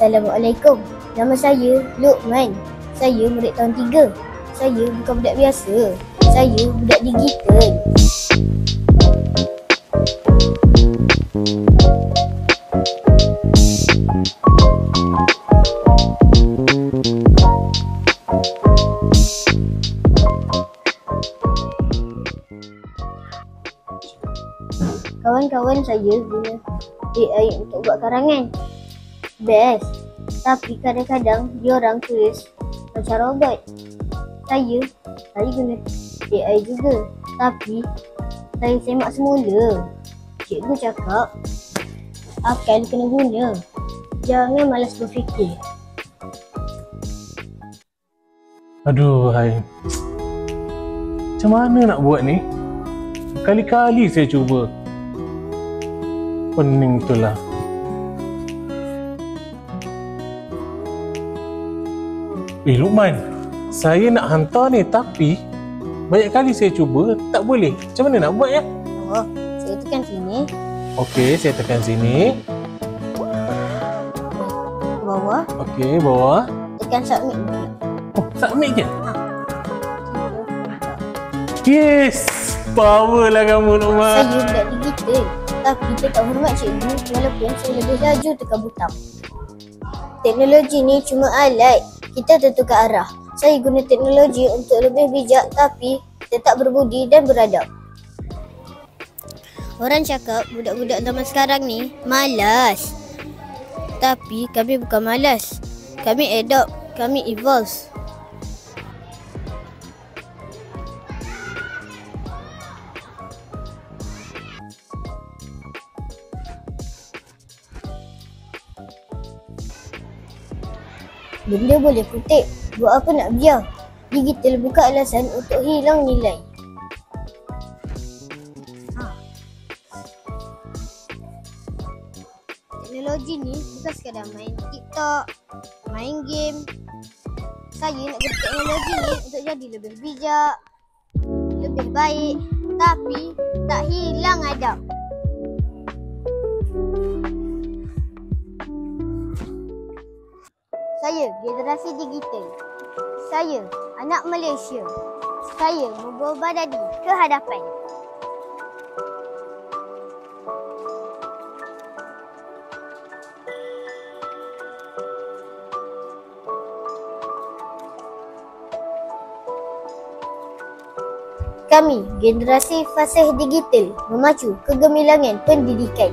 Assalamualaikum. Nama saya Luqman. Saya murid tahun 3. Saya bukan budak biasa. Saya budak digital. Kawan-kawan saya guna AI untuk buat karangan. Best. Tapi kadang-kadang diorang tulis macam robot. Saya guna AI juga. Tapi saya semak semula. Cikgu cakap akal kena guna. Jangan malas berfikir. Aduh, hai. Macam mana nak buat ni? Kali-kali saya cuba. Pening tu lah. Luqman, saya nak hantar ni tapi banyak kali saya cuba tak boleh. Macam mana nak buat ya? Oh, saya tekan sini. Okey, saya tekan sini. Bawah. Okey, bawah. Tekan submit dulu. Oh, submit je? Yes! Power lah kamu, Luqman. Saya budak digital. Tapi tetap hormat cikgu walaupun saya lebih laju tekan butang. Teknologi ni cuma alat. Kita tentukan arah. Saya guna teknologi untuk lebih bijak tapi tetap berbudi dan beradab. Orang cakap budak-budak zaman sekarang ni malas. Tapi kami bukan malas. Kami adopt, kami evolve. Benda boleh kutip, buat apa nak biar? Digital bukan alasan untuk hilang nilai. Teknologi ni bukan sekadar main TikTok, main game. Saya nak guna teknologi ni untuk jadi lebih bijak, lebih baik, tapi tak hilang adab. Saya generasi digital. Saya anak Malaysia. Saya membawa badadi ke hadapan. Kami generasi fasih digital memacu kegemilangan pendidikan.